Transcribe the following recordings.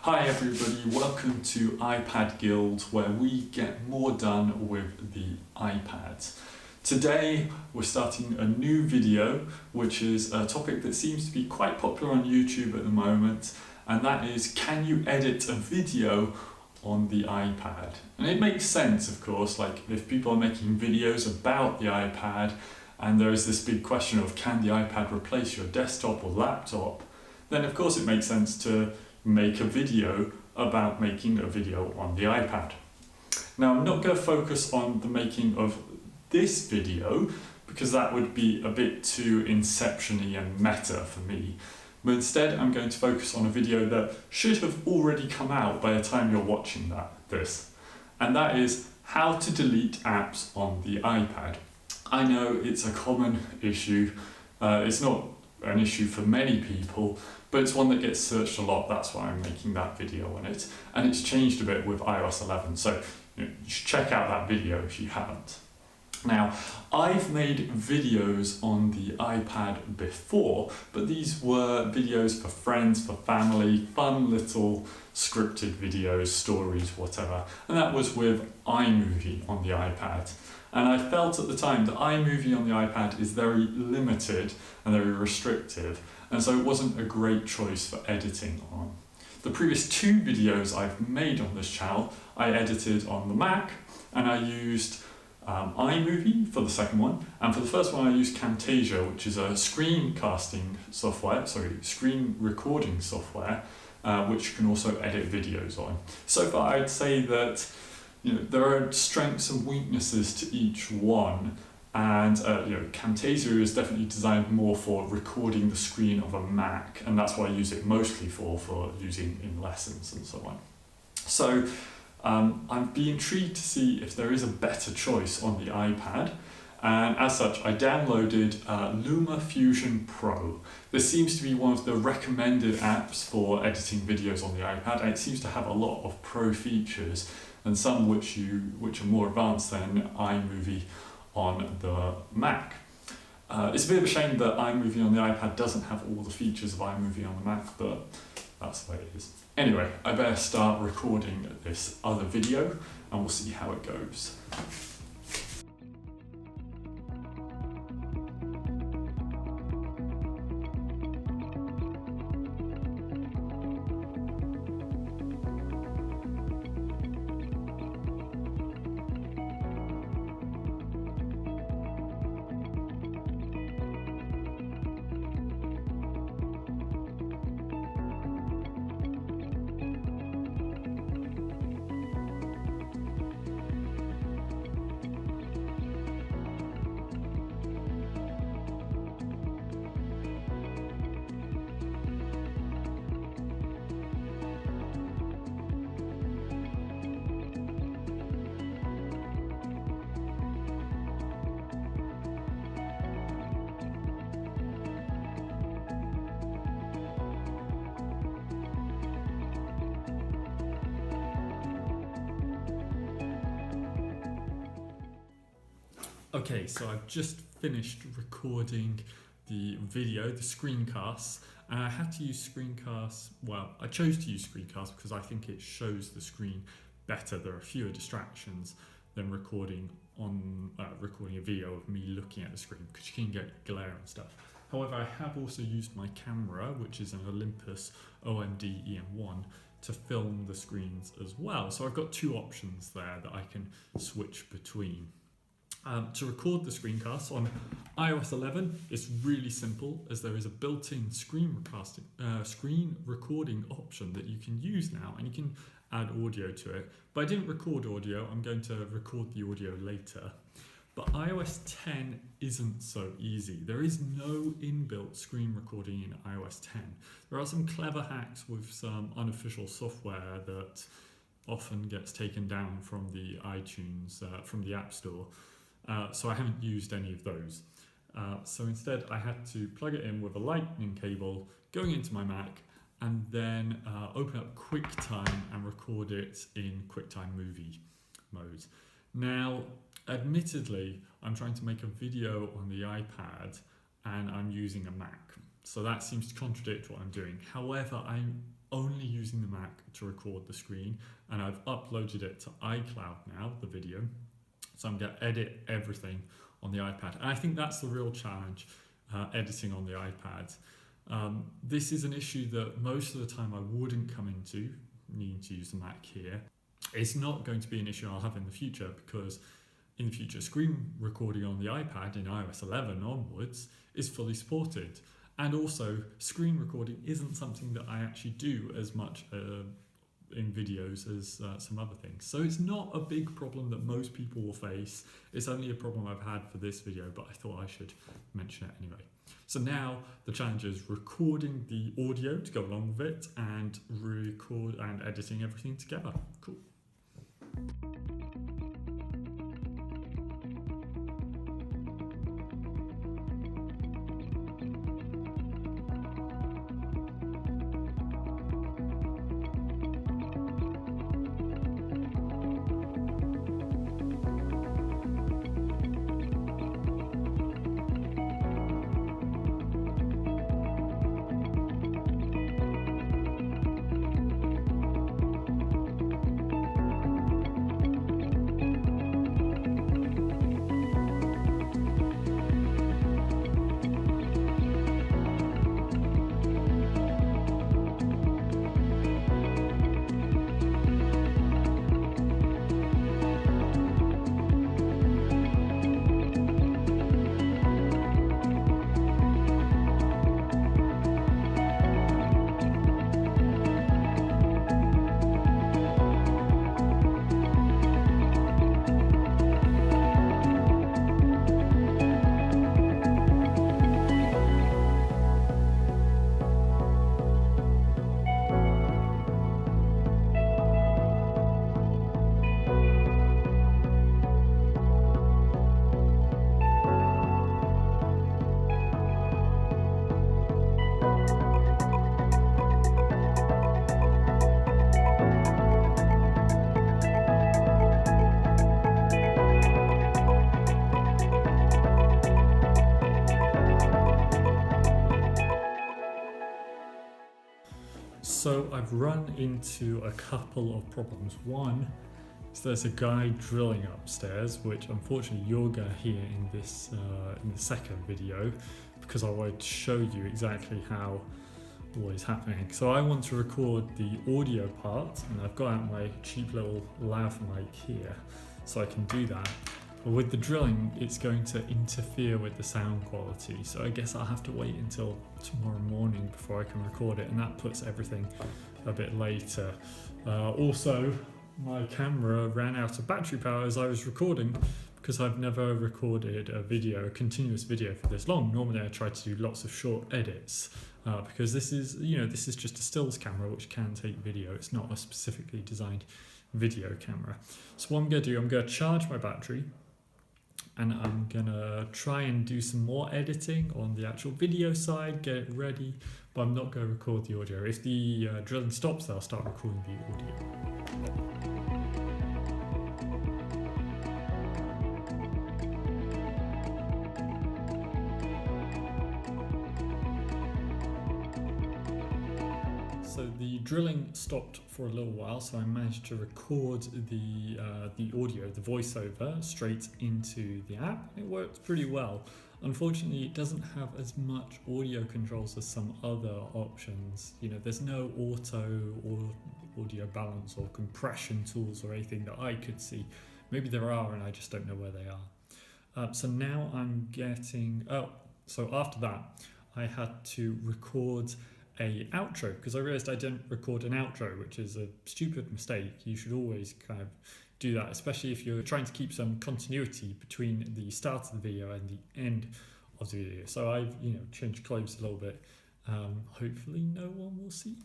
Hi everybody, welcome to iPad Guild, where we get more done with the iPad. Today we're starting a new video, which is a topic that seems to be quite popular on YouTube at the moment, and that is, can you edit a video on the iPad? And it makes sense, of course, like if people are making videos about the iPad and there is this big question of can the iPad replace your desktop or laptop, then of course it makes sense to make a video about making a video on the iPad. Now, I'm not going to focus on the making of this video because that would be a bit too inception-y and meta for me, but instead I'm going to focus on a video that should have already come out by the time you're watching this, and that is how to delete apps on the iPad. I know it's a common issue, it's not an issue for many people, but it's one that gets searched a lot. That's why I'm making that video on it, and it's changed a bit with iOS 11, so you should check out that video if you haven't. Now, I've made videos on the iPad before, but these were videos for friends, for family, fun little scripted videos, stories, whatever, and that was with iMovie on the iPad. And I felt at the time that iMovie on the iPad is very limited and very restrictive, and so it wasn't a great choice for editing on. The previous two videos I've made on this channel, I edited on the Mac, and I used iMovie for the second one, and for the first one I used Camtasia, which is a screen recording software, which you can also edit videos on. So far I'd say that there are strengths and weaknesses to each one, and Camtasia is definitely designed more for recording the screen of a Mac, and that's what I use it mostly for using in lessons and so on. So I'd be intrigued to see if there is a better choice on the iPad, and as such I downloaded Lumafusion Pro. This seems to be one of the recommended apps for editing videos on the iPad, and it seems to have a lot of pro features, and some which are more advanced than iMovie on the Mac. It's a bit of a shame that iMovie on the iPad doesn't have all the features of iMovie on the Mac, but that's the way it is. Anyway, I better start recording this other video and we'll see how it goes. Okay, so I've just finished recording the video, the screencasts, and I had to use screencasts, I chose to use screencasts because I think it shows the screen better. There are fewer distractions than recording a video of me looking at the screen, because you can get glare and stuff. However, I have also used my camera, which is an Olympus OMD EM1, to film the screens as well. So I've got two options there that I can switch between. To record the screencast on iOS 11, it's really simple, as there is a built-in screen recording option that you can use now, and you can add audio to it. But I didn't record audio, I'm going to record the audio later. But iOS 10 isn't so easy. There is no inbuilt screen recording in iOS 10. There are some clever hacks with some unofficial software that often gets taken down from the iTunes, from the App Store. So I haven't used any of those. So instead I had to plug it in with a lightning cable going into my Mac, and then open up QuickTime and record it in QuickTime Movie mode. Now, admittedly, I'm trying to make a video on the iPad and I'm using a Mac, so that seems to contradict what I'm doing. However, only using the Mac to record the screen, and I've uploaded it to iCloud now, the video. So I'm going to edit everything on the iPad. And I think that's the real challenge, editing on the iPad. This is an issue that most of the time I wouldn't come into needing to use the Mac here. It's not going to be an issue I'll have in the future, because in the future, screen recording on the iPad in iOS 11 onwards is fully supported. And also, screen recording isn't something that I actually do as much in videos as some other things. So it's not a big problem that most people will face. It's only a problem I've had for this video, but I thought I should mention it anyway. So now the challenge is recording the audio to go along with it, and record and editing everything together. Cool. So I've run into a couple of problems. One is there's a guy drilling upstairs, which unfortunately you're going to hear in this in the second video, because I want to show you exactly how what is happening. So I want to record the audio part, and I've got out my cheap little lav mic here, so I can do that. But with the drilling, it's going to interfere with the sound quality. So I guess I'll have to wait until tomorrow morning before I can record it, and that puts everything a bit later. Also, my camera ran out of battery power as I was recording, because I've never recorded a continuous video for this long. Normally I try to do lots of short edits, because this is just a stills camera which can take video. It's not a specifically designed video camera. So what I'm going to do, I'm going to charge my battery, and I'm gonna try and do some more editing on the actual video side, get it ready, but I'm not going to record the audio. If the drilling stops, I'll start recording the audio. So the drilling stopped for a little while, so I managed to record the audio, the voiceover, straight into the app. It worked pretty well. Unfortunately, it doesn't have as much audio controls as some other options. There's no auto or audio balance or compression tools or anything that I could see. Maybe there are, and I just don't know where they are. So now I'm getting... so after that, I had to record a outro, because I realized I didn't record an outro, which is a stupid mistake. You should always kind of do that, especially if you're trying to keep some continuity between the start of the video and the end of the video. So I've changed clothes a little bit. Hopefully no one will see.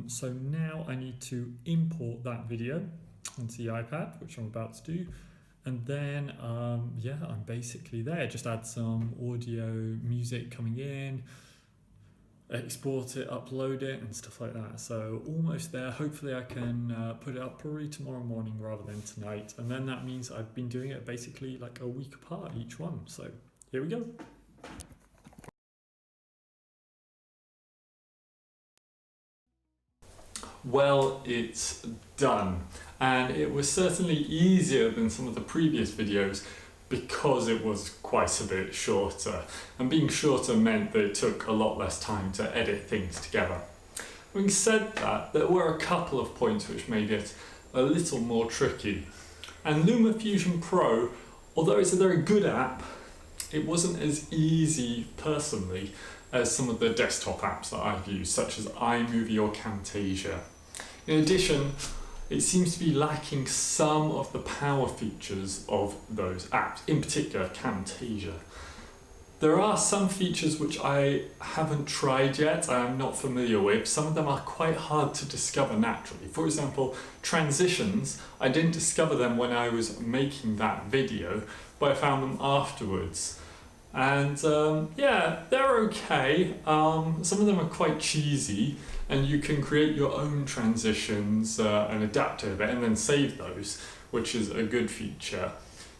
So now I need to import that video onto the iPad, which I'm about to do. And then, I'm basically there. Just add some audio, music coming in, export it, upload it, and stuff like that. So almost there. Hopefully I can put it up probably tomorrow morning rather than tonight. And then that means I've been doing it basically like a week apart each one. So here we go. well, it's done. And it was certainly easier than some of the previous videos because it was quite a bit shorter. And being shorter meant that it took a lot less time to edit things together. Having said that, there were a couple of points which made it a little more tricky. And Lumafusion Pro, although it's a very good app, it wasn't as easy personally as some of the desktop apps that I've used, such as iMovie or Camtasia. In addition, it seems to be lacking some of the power features of those apps, in particular Camtasia. There are some features which I haven't tried yet, I am not familiar with. Some of them are quite hard to discover naturally. For example, transitions, I didn't discover them when I was making that video, but I found them afterwards. And yeah, they're okay. Some of them are quite cheesy, and you can create your own transitions and adapt to it and then save those, which is a good feature.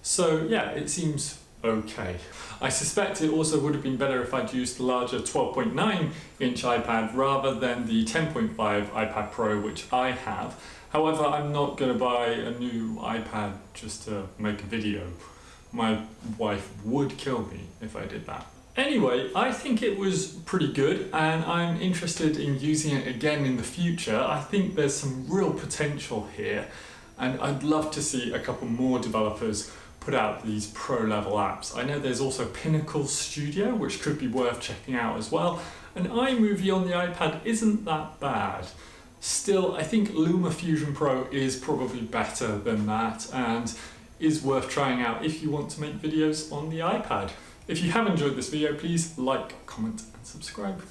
So yeah, it seems okay. I suspect it also would have been better if I'd used the larger 12.9-inch iPad rather than the 10.5 iPad Pro, which I have. However, I'm not going to buy a new iPad just to make a video. My wife would kill me if I did that. Anyway, I think it was pretty good and I'm interested in using it again in the future. I think there's some real potential here and I'd love to see a couple more developers put out these pro-level apps. I know there's also Pinnacle Studio, which could be worth checking out as well, and iMovie on the iPad isn't that bad. Still, I think Lumafusion Pro is probably better than that and is worth trying out if you want to make videos on the iPad. If you have enjoyed this video, please like, comment and subscribe.